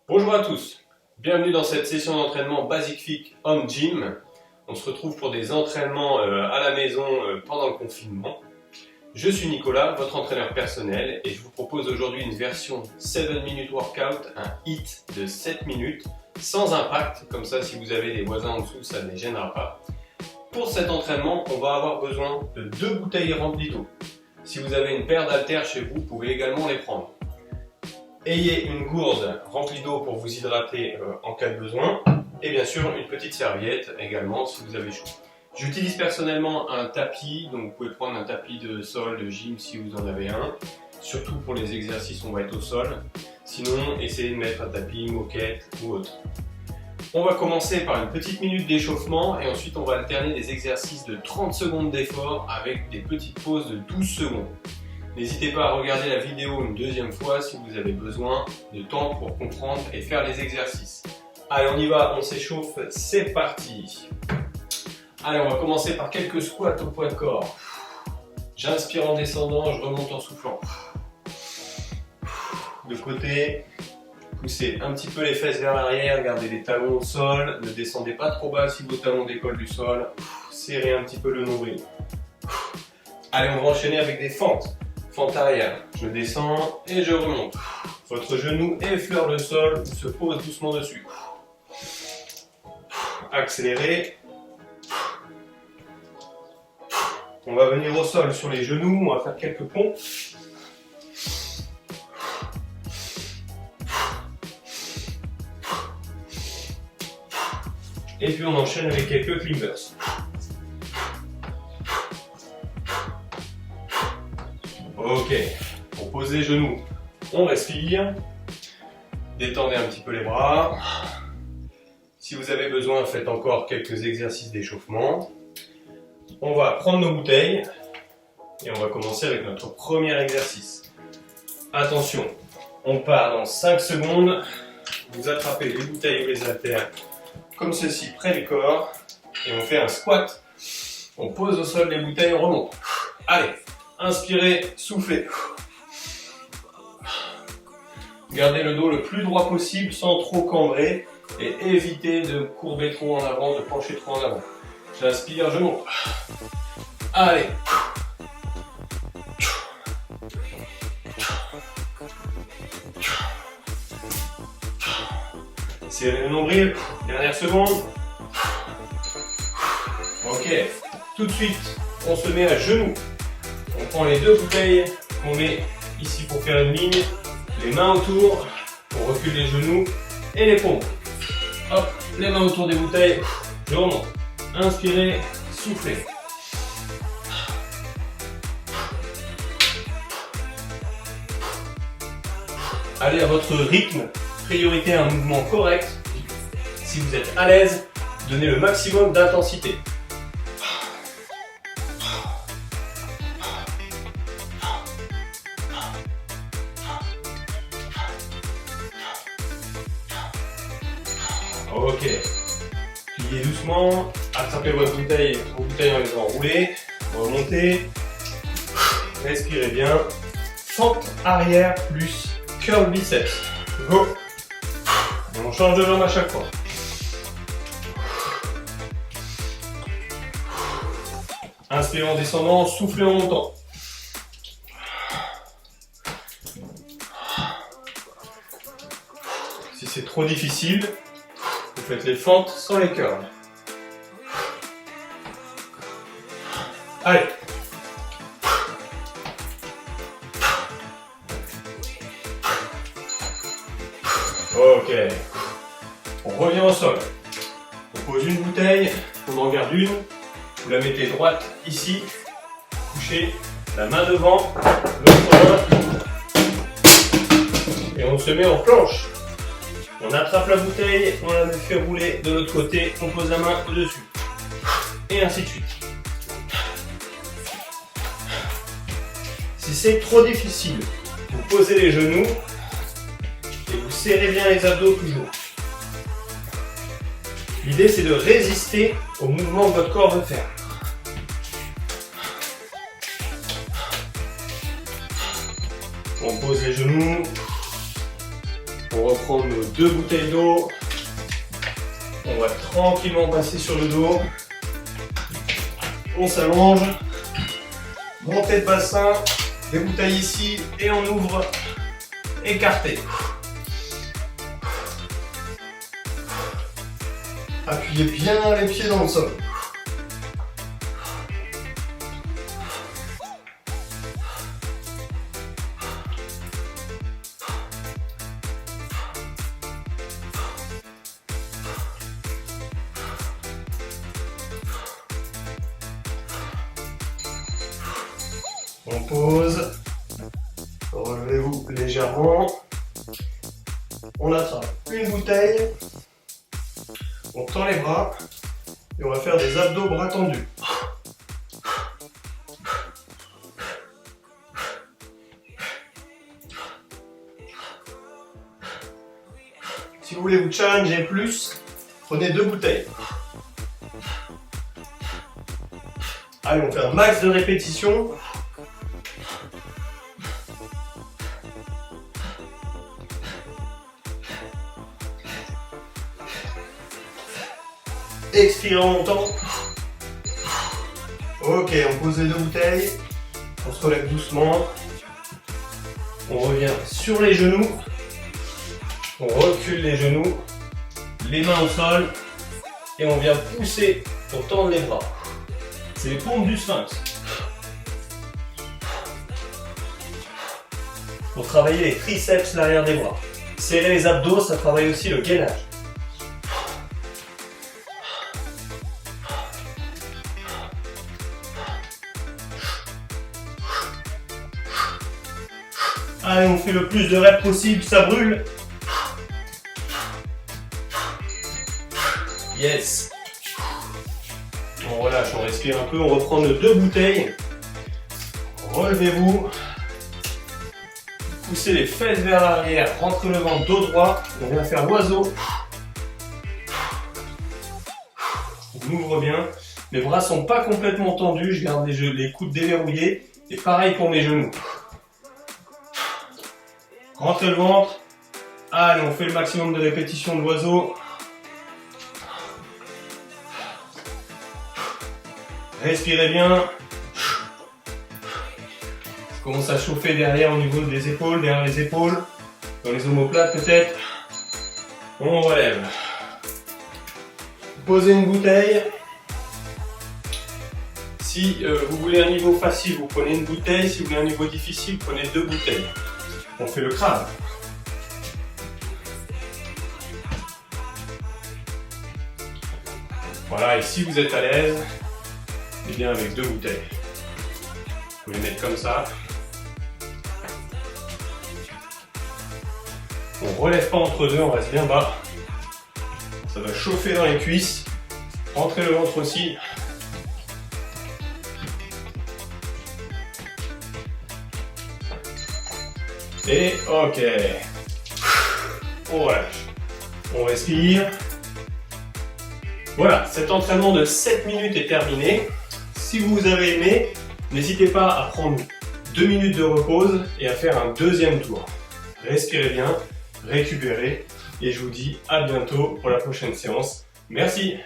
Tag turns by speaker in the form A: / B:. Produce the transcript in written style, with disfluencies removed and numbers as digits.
A: Bonjour à tous, bienvenue dans cette session d'entraînement Basic Fit Home Gym. On se retrouve pour des entraînements à la maison pendant le confinement. Je suis Nicolas, votre entraîneur personnel, et je vous propose aujourd'hui une version 7 minute workout, un HIIT de 7 minutes, sans impact, comme ça si vous avez des voisins en dessous, ça ne les gênera pas. Pour cet entraînement, on va avoir besoin de 2 bouteilles remplies d'eau. Si vous avez une paire d'haltères chez vous, vous pouvez également les prendre. Ayez une gourde remplie d'eau pour vous hydrater en cas de besoin. Et bien sûr, une petite serviette également si vous avez chaud. J'utilise personnellement un tapis, donc vous pouvez prendre un tapis de sol, de gym si vous en avez un. Surtout pour les exercices, on va être au sol. Sinon, essayez de mettre un tapis, moquette ou autre. On va commencer par une petite minute d'échauffement et ensuite on va alterner des exercices de 30 secondes d'effort avec des petites pauses de 12 secondes. N'hésitez pas à regarder la vidéo une deuxième fois si vous avez besoin de temps pour comprendre et faire les exercices. Allez, on y va, on s'échauffe, c'est parti. Allez, on va commencer par quelques squats au poids de corps. J'inspire en descendant, je remonte en soufflant. De côté, poussez un petit peu les fesses vers l'arrière, gardez les talons au sol, ne descendez pas trop bas si vos talons décollent du sol. Serrez un petit peu le nombril. Allez, on va enchaîner avec des fentes. Fente arrière, je descends et je remonte. Votre genou effleure le sol ou se pose doucement dessus. Accélérez. On va venir au sol sur les genoux, on va faire quelques pompes. Et puis on enchaîne avec quelques climbers. Ok, pour poser les genoux, on respire, détendez un petit peu les bras. Si vous avez besoin, faites encore quelques exercices d'échauffement. On va prendre nos bouteilles et on va commencer avec notre premier exercice. Attention, on part dans 5 secondes. Vous attrapez les bouteilles ou les haltères comme ceci près du corps et on fait un squat. On pose au sol les bouteilles, on remonte. Allez! Inspirez, soufflez. Gardez le dos le plus droit possible sans trop cambrer et évitez de courber trop en avant, de pencher trop en avant. J'inspire, je monte. Allez. Serrez le nombril. Dernière seconde. Ok. Tout de suite, on se met à genoux. On prend les 2 bouteilles qu'on met ici pour faire une ligne, les mains autour, on recule les genoux et les pompes. Hop, les mains autour des bouteilles, je remonte. Inspirez, soufflez. Allez à votre rythme, priorité à un mouvement correct. Si vous êtes à l'aise, donnez le maximum d'intensité. Ok, pliez doucement, attrapez vos bouteilles en les enroulées, remontez, respirez bien, fente arrière plus curl biceps, go, et on change de jambe à chaque fois. Inspirez en descendant, soufflez en montant. Si c'est trop difficile, vous faites les fentes sans les curls. Allez. Ok. On revient au sol. On pose une bouteille, on en garde une. Vous la mettez droite ici. Couchez la main devant, l'autre main. Et on se met en planche. On attrape la bouteille, on la fait rouler de l'autre côté, on pose la main au-dessus. Et ainsi de suite. Si c'est trop difficile, vous posez les genoux et vous serrez bien les abdos toujours. L'idée c'est de résister au mouvement que votre corps veut faire. On pose les genoux, On reprend nos 2 bouteilles d'eau. On va tranquillement passer sur le dos. On s'allonge. Montée de bassin. Des bouteilles ici et on ouvre. Écarté. Appuyez bien les pieds dans le sol. On pose, relevez-vous légèrement, on attrape une bouteille, on tend les bras et on va faire des abdos bras tendus. Si vous voulez vous challenger plus, prenez 2 bouteilles. Allez, on fait un max de répétitions. Expirez en montant. Ok, on pose les 2 bouteilles. On se relève doucement. On revient sur les genoux. On recule les genoux. Les mains au sol. Et on vient pousser pour tendre les bras. C'est les pompes du sphinx. Pour travailler les triceps, l'arrière des bras. Serrer les abdos, ça travaille aussi le gainage. Allez, on fait le plus de reps possible, ça brûle. Yes. On relâche, on respire un peu, on reprend nos 2 bouteilles. Relevez-vous. Poussez les fesses vers l'arrière, rentrez le ventre, dos droit. On vient faire l'oiseau. On ouvre bien. Mes bras sont pas complètement tendus, je garde les coudes déverrouillés. Et pareil pour mes genoux. Rentrez le ventre. Allez, on fait le maximum de répétitions de l'oiseau. Respirez bien. Je commence à chauffer derrière au niveau des épaules, derrière les épaules, dans les omoplates peut-être. On relève. Posez une bouteille. Si vous voulez un niveau facile, vous prenez une bouteille. Si vous voulez un niveau difficile, prenez 2 bouteilles. On fait le crabe. Voilà, et si vous êtes à l'aise, eh bien avec 2 bouteilles. Vous les mettre comme ça. On relève pas entre deux, on reste bien bas. Ça va chauffer dans les cuisses. Rentrez le ventre aussi. Et ok. On relâche. On respire. Voilà, cet entraînement de 7 minutes est terminé. Si vous avez aimé, n'hésitez pas à prendre 2 minutes de repause et à faire un 2e tour. Respirez bien, récupérez et je vous dis à bientôt pour la prochaine séance. Merci.